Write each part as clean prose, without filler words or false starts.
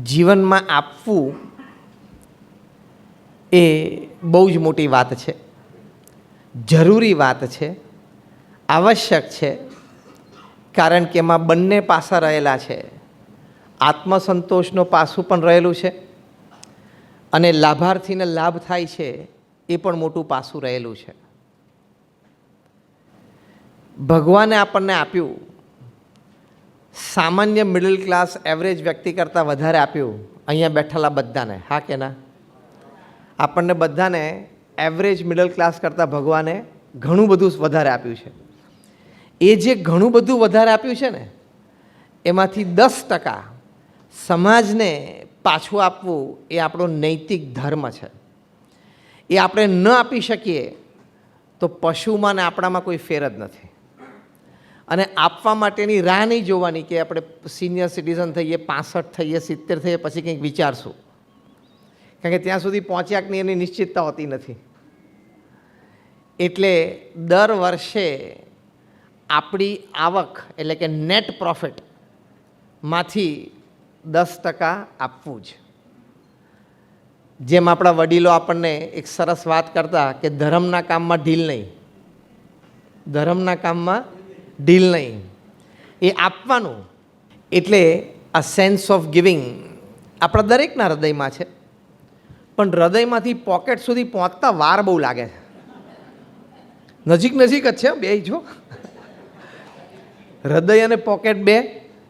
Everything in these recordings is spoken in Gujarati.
જીવનમાં આપવું એ બહુ જ મોટી વાત છે, જરૂરી વાત છે, આવશ્યક છે. કારણ કે એમાં બંને પાસા રહેલા છે. આત્મસંતોષનો પાસું પણ રહેલું છે અને લાભાર્થીને લાભ થાય છે એ પણ મોટું પાસું રહેલું છે. ભગવાને આપણને આપ્યું, સામાન્ય મિડલ ક્લાસ એવરેજ વ્યક્તિ કરતાં વધારે આપ્યું અહીંયા બેઠેલા બધાને, હા કે ના? આપણને બધાને એવરેજ મિડલ ક્લાસ કરતાં ભગવાને ઘણું બધું વધારે આપ્યું છે. એ જે ઘણું બધું વધારે આપ્યું છે ને, એમાંથી 10% સમાજને પાછું આપવું એ આપણો નૈતિક ધર્મ છે. એ આપણે ન આપી શકીએ તો પશુમાં ને આપણામાં કોઈ ફેર જ નથી. અને આપવા માટેની રાહ નહીં જોવાની કે આપણે સિનિયર સિટીઝન થઈએ, 65 થઈએ, 70 થઈએ પછી કંઈક વિચારશું. કારણ કે ત્યાં સુધી પહોંચ્યા કે નહીં એની નિશ્ચિતતા હોતી નથી. એટલે દર વર્ષે આપણી આવક એટલે કે નેટ પ્રોફિટમાંથી 10% આપવું જ. જેમ આપણા વડીલો આપણને એક સરસ વાત કરતા કે ધર્મના કામમાં ઢીલ નહીં, ધર્મના કામમાં ઢીલ નહીં, એ આપવાનું. એટલે આ સેન્સ ઓફ ગિવિંગ આપણા દરેકના હૃદયમાં છે, પણ હૃદયમાંથી પોકેટ સુધી પહોંચતા વાર બહુ લાગે છે. નજીક નજીક જ છે બે, જો હૃદય અને પોકેટ બે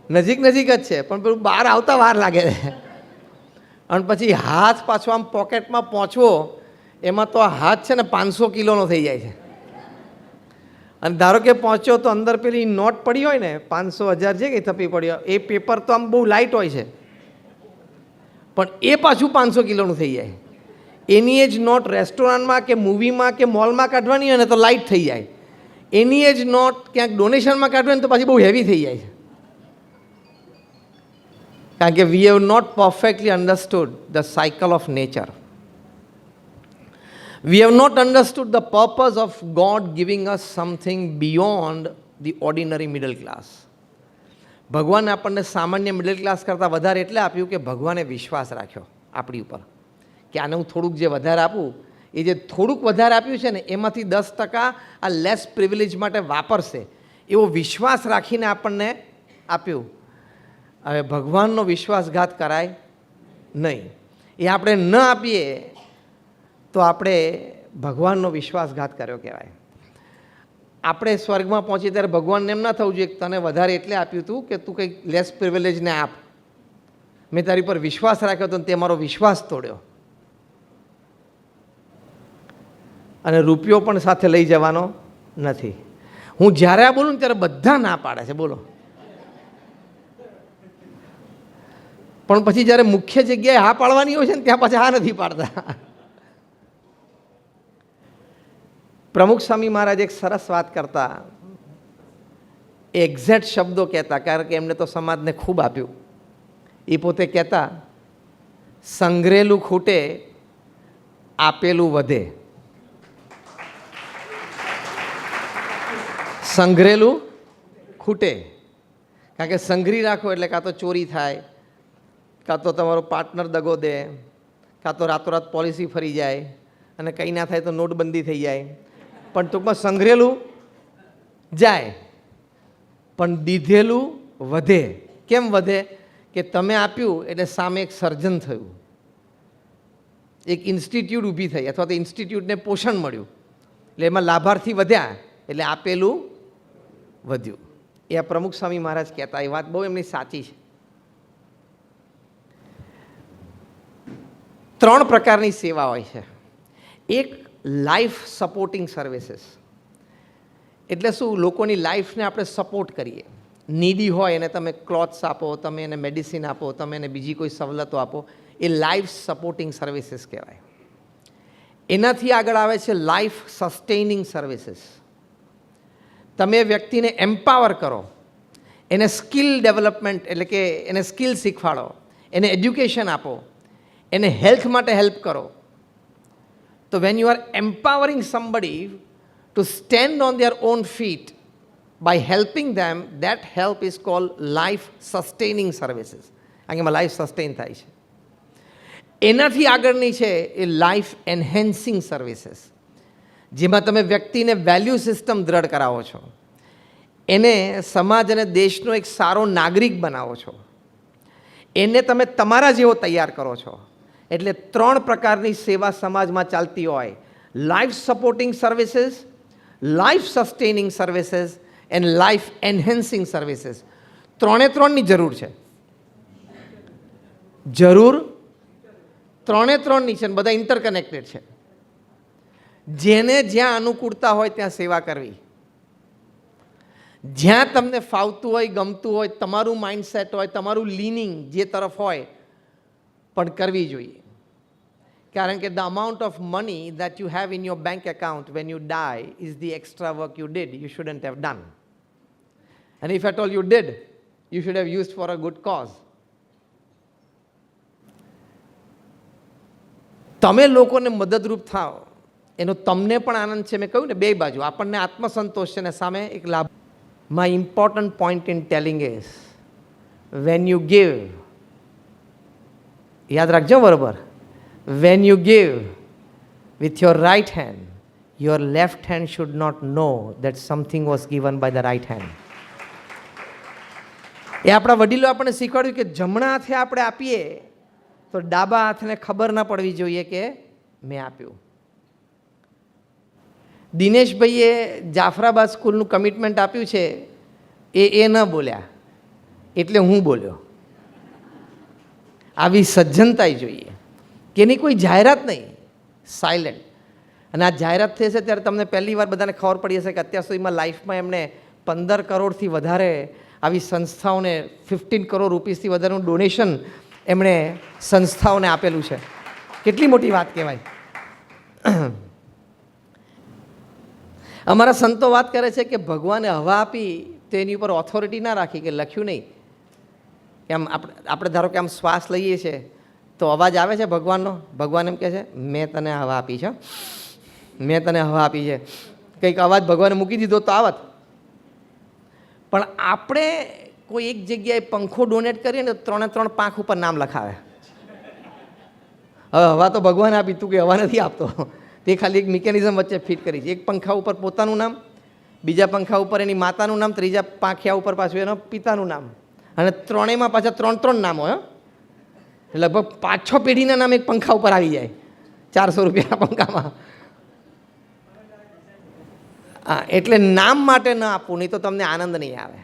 નજીક નજીક જ છે, પણ પેલું બહાર આવતા વાર લાગે છે. અને પછી હાથ પાછો આમ પોકેટમાં પહોંચવો, એમાં તો આ હાથ છે ને 500 કિલોનો થઈ જાય છે. અને ધારો કે પહોંચ્યો તો અંદર પેલી નોટ પડી હોય ને 500 1000 જે કંઈ થપી પડી હોય, એ પેપર તો આમ બહુ લાઇટ હોય છે, પણ એ પાછું 500 કિલોનું થઈ જાય. એની જ નોટ રેસ્ટોરન્ટમાં કે મૂવીમાં કે મોલમાં કાઢવાની હોય ને તો લાઇટ થઈ જાય. એની જ નોટ ક્યાંક ડોનેશનમાં કાઢવાની તો પાછી બહુ હેવી થઈ જાય છે. કારણ કે we have not perfectly understood the cycle of nature. We have not understood the purpose of God giving us something beyond the ordinary middle class. ભગવાને આપણને સામાન્ય મિડલ ક્લાસ કરતાં વધારે એટલે આપ્યું કે ભગવાને વિશ્વાસ રાખ્યો આપણી ઉપર કે આને હું થોડુંક જે વધારે આપું, એ જે થોડુંક વધારે આપ્યું છે ને એમાંથી 10% આ લેસ પ્રિવિલેજ માટે વાપરશે, એવો વિશ્વાસ રાખીને આપણને આપ્યું. હવે ભગવાનનો વિશ્વાસઘાત કરાય નહીં. એ આપણે ન આપીએ તો આપણે ભગવાનનો વિશ્વાસઘાત કર્યો કહેવાય. આપણે સ્વર્ગમાં પહોંચીએ ત્યારે ભગવાનને એમ ના થવું જોઈએ કે તને વધારે એટલે આપ્યું હતું કે તું કંઈક લેસ પ્રિવિલેજને આપ, મેં તારી પર વિશ્વાસ રાખ્યો હતો તે મારો વિશ્વાસ તોડ્યો. અને રૂપિયો પણ સાથે લઈ જવાનો નથી. હું જ્યારે આ બોલું ને ત્યારે બધા ના પાડે છે, બોલો. પણ પછી જ્યારે મુખ્ય જગ્યાએ હા પાડવાની હોય છે ને ત્યાં પાછા હા નથી પાડતા. પ્રમુખ સ્વામી મહારાજ એક સરસ વાત કરતા, એક્ઝેક્ટ શબ્દો કહેતા, કારણ કે એમને તો સમાજને ખૂબ આપ્યું. એ પોતે કહેતા, સંઘરેલું ખૂટે, આપેલું વધે. સંઘરેલું ખૂટે, કારણ કે સંઘરી રાખો એટલે કાં તો ચોરી થાય, કાં તો તમારો પાર્ટનર દગો દે, કાં તો રાતોરાત પોલિસી ફરી જાય, અને કંઈ ના થાય તો નોટબંધી થઈ જાય. પણ ટૂંકમાં સંઘરેલું જાય પણ દીધેલું વધે. કેમ વધે? કે તમે આપ્યું એટલે સામે એક સર્જન થયું, એક ઇન્સ્ટિટ્યૂટ ઊભી થઈ, અથવા તો ઇન્સ્ટિટ્યૂટને પોષણ મળ્યું, એટલે એમાં લાભાર્થી વધ્યા, એટલે આપેલું વધ્યું. એ આ પ્રમુખ સ્વામી મહારાજ કહેતા. એ વાત બહુ એમની સાચી છે. 3 પ્રકારની સેવા હોય છે. એક લાઈફ સપોર્ટિંગ સર્વિસીસ, એટલે શું? લોકોની લાઈફને આપણે સપોર્ટ કરીએ. નીડી હોય એને તમે ક્લોથ્સ આપો, તમે એને મેડિસિન આપો, તમે એને બીજી કોઈ સવલતો આપો, એ લાઈફ સપોર્ટિંગ સર્વિસીસ કહેવાય. એનાથી આગળ આવે છે લાઈફ સસ્ટેઇનિંગ સર્વિસીસ. તમે વ્યક્તિને એમ્પાવર કરો, એને સ્કિલ ડેવલપમેન્ટ એટલે કે એને સ્કિલ શીખવાડો, એને એજ્યુકેશન આપો, એને હેલ્થ માટે હેલ્પ કરો. તો when you are empowering somebody to stand on their on feet by helping them, that help is called life sustaining services. કારણ કે એમાં લાઈફ સસ્ટેન થાય છે. એનાથી આગળની છે એ લાઈફ એન્હેન્સિંગ સર્વિસીસ, જેમાં તમે વ્યક્તિને વેલ્યુ સિસ્ટમ દ્રઢ કરાવો છો, એને સમાજ અને દેશનો એક સારો નાગરિક બનાવો છો, એને તમે તમારા જેવો તૈયાર કરો છો. એટલે 3 પ્રકારની સેવા સમાજમાં ચાલતી હોય: life supporting services, life sustaining services and life enhancing services. 3ની જરૂર છે. જરૂર 3ની છે, બધા ઇન્ટરકનેક્ટેડ છે. જેને જ્યાં અનુકૂળતા હોય ત્યાં સેવા કરવી, જ્યાં તમને ફાવતું હોય, ગમતું હોય, તમારું માઇન્ડસેટ હોય, તમારું લીનિંગ જે તરફ હોય, પણ કરવી જોઈએ. કારણ કે the amount of money that you have in your bank account when you die is the extra work you did you shouldn't have done. And if at all you did, you should have used for a good cause. તમે લોકોને મદદરૂપ થાઓ એનો તમને પણ આનંદ છે. મેં કહ્યું ને, 2 બાજુ, આપણને આત્મસંતોષ છે ને સામે એક લાભ. My important point in telling is when you give, યાદ રાખજો બરોબર, when you give with your right hand, your left hand should not know that something was given by the right hand. એ આપણા વડીલો આપણને શીખવાડ્યું કે જમણા હાથે આપણે આપીએ તો ડાબા હાથને ખબર ના પડવી જોઈએ કે મેં આપ્યું. દિનેશભાઈએ જાફરાબાદ સ્કૂલનું કમિટમેન્ટ આપ્યું છે, એ ન બોલ્યા એટલે હું બોલ્યો. આવી સજ્જનતા જોઈએ કે એની કોઈ જાહેરાત નહીં, સાયલેન્ટ. અને આ જાહેરાત થઈ છે ત્યારે તમને પહેલી વાર બધાને ખબર પડી હશે કે અત્યાર સુધીમાં લાઈફમાં એમણે 15 કરોડથી વધારે આવી સંસ્થાઓને 15 કરોડ રૂપીસથી વધારેનું ડોનેશન એમણે સંસ્થાઓને આપેલું છે. કેટલી મોટી વાત કહેવાય. અમારા સંતો વાત કરે છે કે ભગવાને હવા આપી તો એની ઉપર ઓથોરિટી ના રાખી, કે લખ્યું નહીં કે આમ આપણે ધારો કે આમ શ્વાસ લઈએ છીએ તો અવાજ આવે છે ભગવાનનો. ભગવાન એમ કહે છે મેં તને હવા આપી છે, મેં તને હવા આપી છે. કંઈક અવાજ ભગવાને મૂકી દીધો તો આવત. પણ આપણે કોઈ એક જગ્યાએ પંખો ડોનેટ કરીએ ને 3 પાંખ ઉપર નામ લખાવે. હવે હવા તો ભગવાન આપી, તું કે હવા નથી આપતો. તે ખાલી એક મિકેનિઝમ વચ્ચે ફિટ કરી છે. એક પંખા ઉપર પોતાનું નામ, બીજા પંખા ઉપર એની માતાનું નામ, ત્રીજા પાંખિયા ઉપર પાછું એનો પિતાનું નામ, અને 3માં પાછા 3 નામ હોય. લગભગ 5-6 પેઢીના નામ એક પંખા ઉપર આવી જાય 400 રૂપિયાના પંખામાં. હા, એટલે નામ માટે ન આપવું, નહીં તો તમને આનંદ નહીં આવે.